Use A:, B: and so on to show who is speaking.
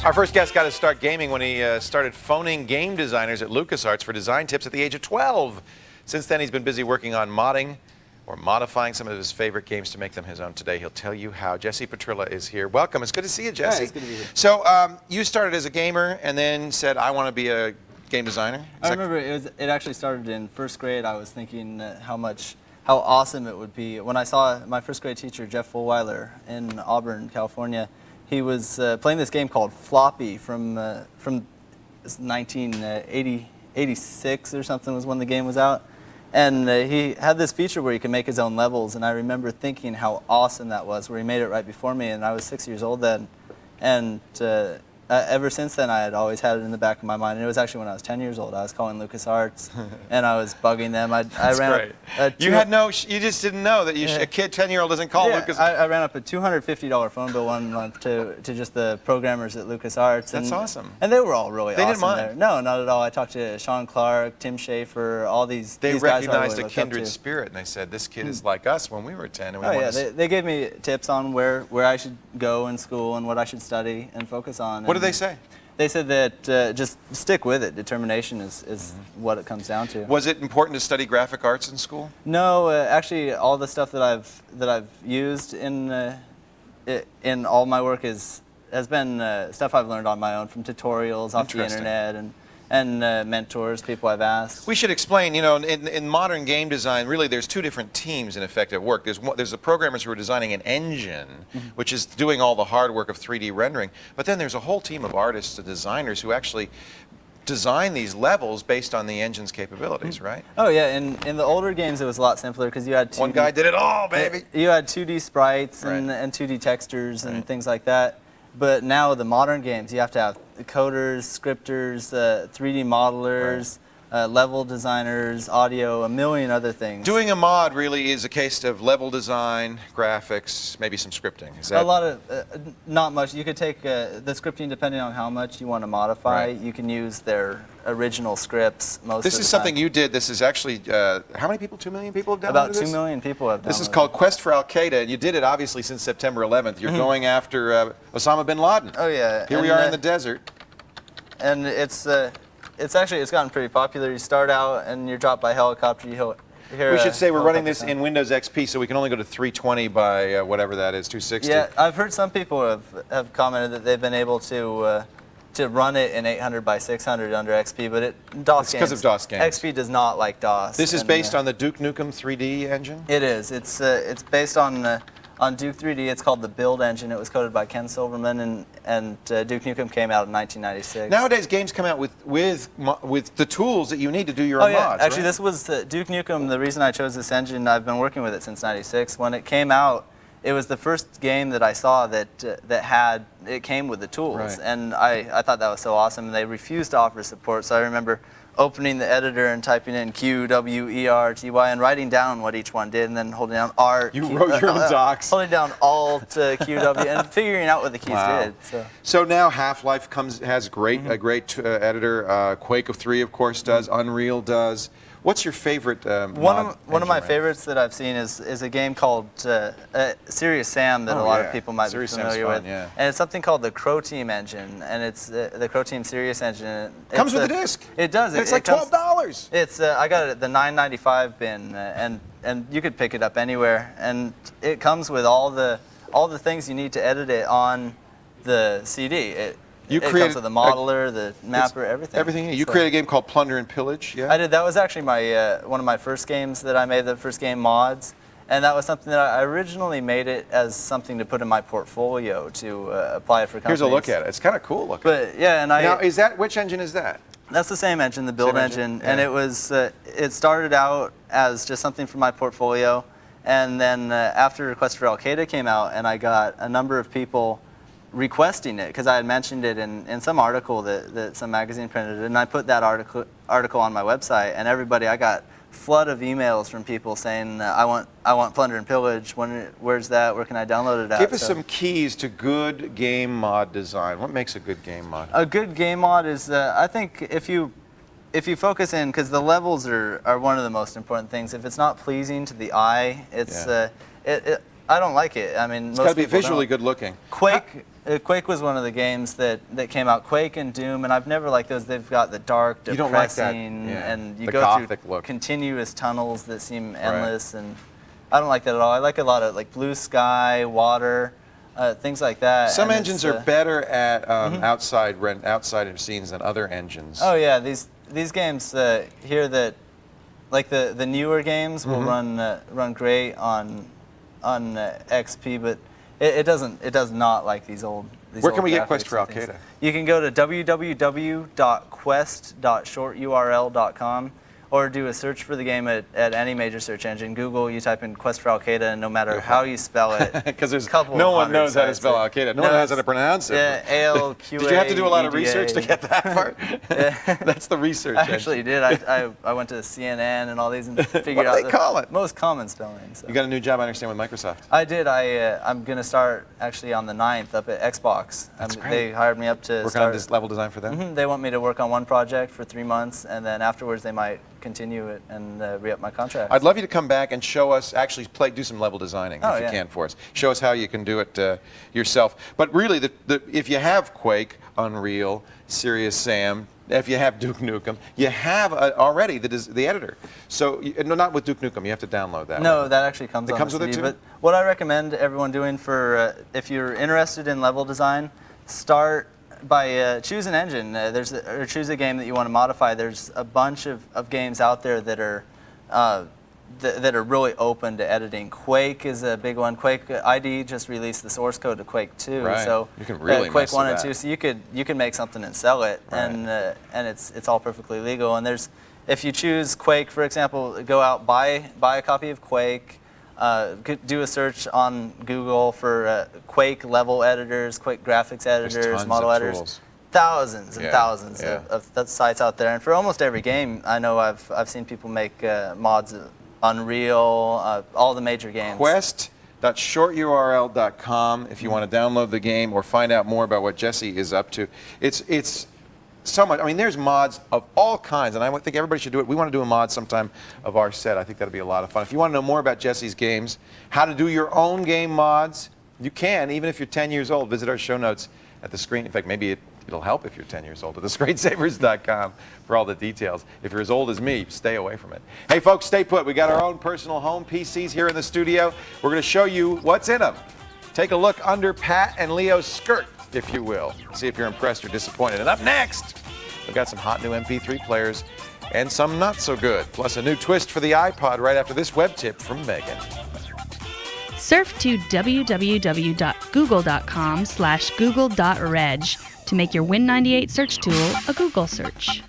A: Our first guest got to start gaming when he started phoning game designers at LucasArts for design tips at the age of 12. Since then, he's been busy working on modding or modifying some of his favorite games to make them his own. Today, he'll tell you how. Jesse Petrilla is here. Welcome. It's good to see you, Jesse.
B: Hi, it's good to be here.
A: So you started as a gamer and then said, I want to be a game designer?
B: I remember it actually started in first grade. I was thinking how awesome it would be. When I saw my first grade teacher, Jeff Fulweiler, in Auburn, California, he was playing this game called Floppy from 1986 or something was when the game was out. And he had this feature where you could make his own levels, and I remember thinking how awesome that was, where he made it right before me, and I was 6 years old then. And ever since then, I had always had it in the back of my mind. And it was actually when I was 10 years old. I was calling LucasArts, and I was bugging them. I ran
A: great. You just didn't know that a kid 10-year-old doesn't call LucasArts.
B: I ran up a $250 phone bill one month to just the programmers at LucasArts.
A: That's awesome.
B: And they were all really awesome.
A: They didn't mind?
B: There. No, not at all. I talked to Sean Clark, Tim Schafer, all these
A: They
B: these guys
A: recognized
B: I really
A: a kindred spirit, and they said, this kid is like us when we were 10. And we
B: yeah, they gave me tips on where I should go in school and what I should study and focus on.
A: What did they say?
B: They said that just stick with it. Determination is what it comes down to.
A: Was it important to study graphic arts in school?
B: No, actually, all the stuff that I've used in all my work has been stuff I've learned on my own from tutorials off the internet and mentors, people I've asked.
A: We should explain, you know, in modern game design, really there's two different teams in effect at work. There's the programmers who are designing an engine, which is doing all the hard work of 3D rendering, but then there's a whole team of artists and designers who actually design these levels based on the engine's capabilities, right?
B: Oh yeah, in the older games it was a lot simpler because you had
A: one guy did it all, baby.
B: You had 2D sprites and 2D textures and things like that. But now the modern games, you have to have coders, scripters, 3D modelers, level designers, audio, a million other things.
A: Doing a mod really is a case of level design, graphics, maybe some scripting. Is that
B: a lot of, not much. You could take the scripting depending on how much you want to modify.
A: Right.
B: You can use their original scripts most of the time.
A: This is something you did. This is actually, how many people? 2 million people have downloaded
B: this? About 2 million people have downloaded
A: This is called Quest for Al-Qaeda, and you did it obviously since September 11th. You're going after Osama bin Laden.
B: Oh yeah.
A: Here we are in the desert.
B: And it's gotten pretty popular. You start out and you're dropped by helicopter.
A: We should say we're running this in Windows XP, so we can only go to 320 by whatever that is, 260.
B: Yeah, I've heard some people have commented that they've been able to run it in 800 by 600 under XP, but DOS games.
A: Because of DOS games.
B: XP does not like DOS.
A: This is based on the Duke Nukem 3D engine?
B: It is. It's based on Duke 3D. It's called the Build engine. It was coded by Ken Silverman, and Duke Nukem came out in 1996.
A: Nowadays, games come out with the tools that you need to do your own mods.
B: Actually,
A: right?
B: this was Duke Nukem. The reason I chose this engine, I've been working with it since '96. When it came out, it was the first game that I saw that it came with the tools,
A: right.
B: And I thought that was so awesome. And they refused to offer support, so I remember opening the editor and typing in Q, W, E, R, T, Y, and writing down what each one did, and then holding down R.
A: You wrote your own docs.
B: Holding down Alt, Q, W, and figuring out what the keys did.
A: So now Half-Life has a great editor. Quake of 3, of course, does. Unreal does. What's your favorite
B: One of my favorites that I've seen is a game called Serious Sam that a lot of people might be familiar with.
A: Yeah.
B: And it's something called the Crow Team engine, and it's the Crow Team Serious engine.
A: Comes with a disc.
B: It does.
A: It's like $12.
B: It's I got it at the $9.95 bin, and you could pick it up anywhere, and it comes with all the things you need to edit it on the CD. It comes with the modeler, the mapper, everything.
A: Everything. You created a game called Plunder and Pillage, yeah?
B: I did. That was actually my one of my first games that I made, the first game mods. And that was something that I originally made it as something to put in my portfolio to apply it for companies.
A: Here's a look at it. It's kind of cool looking.
B: But yeah, and
A: now, which engine is that?
B: That's the same engine, the Build engine.
A: Yeah.
B: And it was, it started out as just something for my portfolio. And then after Quest for Al-Qaeda came out, and I got a number of people requesting it because I had mentioned it in some article that some magazine printed, and I put that article on my website, and I got flood of emails from people saying I want Plunder and Pillage. Where's that? Where can I download it at?
A: Give us some keys to good game mod design. What makes a good game mod?
B: A good game mod is I think if you focus in, because the levels are one of the most important things. If it's not pleasing to the eye, it's I don't like it. I mean,
A: it's got to be visually good looking.
B: Quake Quake was one of the games that came out. Quake and Doom, and I've never liked those. They've got the dark,
A: You don't like that,
B: depressing,
A: yeah,
B: and you
A: the
B: go
A: gothic
B: through
A: look.
B: continuous tunnels that seem endless, and I don't like that at all. I like a lot of like blue sky, water, things like that.
A: Some
B: and
A: engines
B: it's,
A: are better at outside scenes than other engines.
B: Oh yeah, these games here that like the newer games will run great on XP, but it does not like these old.
A: Where can we get
B: graphics
A: Quest for
B: and things.
A: Al-Qaeda?
B: You can go to www.quest.shorturl.com or do a search for the game at any major search engine. Google, you type in Quest for Al-Qaeda, and no matter how you spell it,
A: Because there's
B: couple
A: no one
B: hundred
A: knows how to
B: sites
A: spell
B: that-
A: Al-Qaeda. No one knows how to pronounce it.
B: Yeah, ALQA.
A: Did you have to do a lot of research to get that part?
B: Yeah.
A: That's the research
B: I
A: engine.
B: actually did. I went to CNN and all these and figured
A: What do
B: out
A: they
B: the
A: call it?
B: most common spelling. So.
A: You got a new job, I understand, with Microsoft.
B: I did. I'm going to start actually on the 9th up at Xbox.
A: That's great.
B: They hired me up to
A: Working
B: start.
A: on this level design for them?
B: Mhm. They want me to work on one project for 3 months, and then afterwards they might continue it and re-up my contract.
A: I'd love you to come back and show us, actually do some level designing
B: Oh,
A: if you
B: yeah.
A: can for us. Show us how you can do it yourself. But really, if you have Quake, Unreal, Serious Sam, if you have Duke Nukem, you have already the editor. So, no, not with Duke Nukem, you have to download that.
B: No,
A: right?
B: that actually comes
A: It
B: on
A: comes
B: the
A: with it
B: CD.
A: too?
B: But what I recommend everyone doing for if you're interested in level design, start by choose an engine. Or choose a game that you want to modify. There's a bunch of games out there that are that are really open to editing. Quake is a big one. Quake ID just released the source code to Quake 2,
A: Right.
B: so
A: You can really
B: Quake
A: mess
B: 1
A: with
B: and
A: that.
B: 2. So you can make something and sell it,
A: Right.
B: and it's all perfectly legal. And if you choose Quake, for example, go out buy a copy of Quake. Do a search on Google for Quake level editors, Quake graphics editors,
A: tons
B: model
A: of
B: editors.
A: tools.
B: Thousands and
A: Yeah,
B: thousands
A: yeah.
B: of sites out there, and for almost every game, I know I've seen people make mods, Unreal, all the major games.
A: Quest.shorturl.com if you want to download the game or find out more about what Jesse is up to. It's so much. I mean, there's mods of all kinds, and I think everybody should do it. We want to do a mod sometime of our set. I think that'll be a lot of fun. If you want to know more about Jesse's games, how to do your own game mods, you can, even if you're 10 years old. Visit our show notes at the screen. In fact, maybe it'll help if you're 10 years old at thescreensavers.com for all the details. If you're as old as me, stay away from it. Hey, folks, stay put. We got our own personal home PCs here in the studio. We're going to show you what's in them. Take a look under Pat and Leo's skirt, if you will. See if you're impressed or disappointed. And up next, we've got some hot new MP3 players and some not so good. Plus a new twist for the iPod right after this web tip from Megan.
C: Surf to www.google.com/google.reg to make your Win98 search tool a Google search.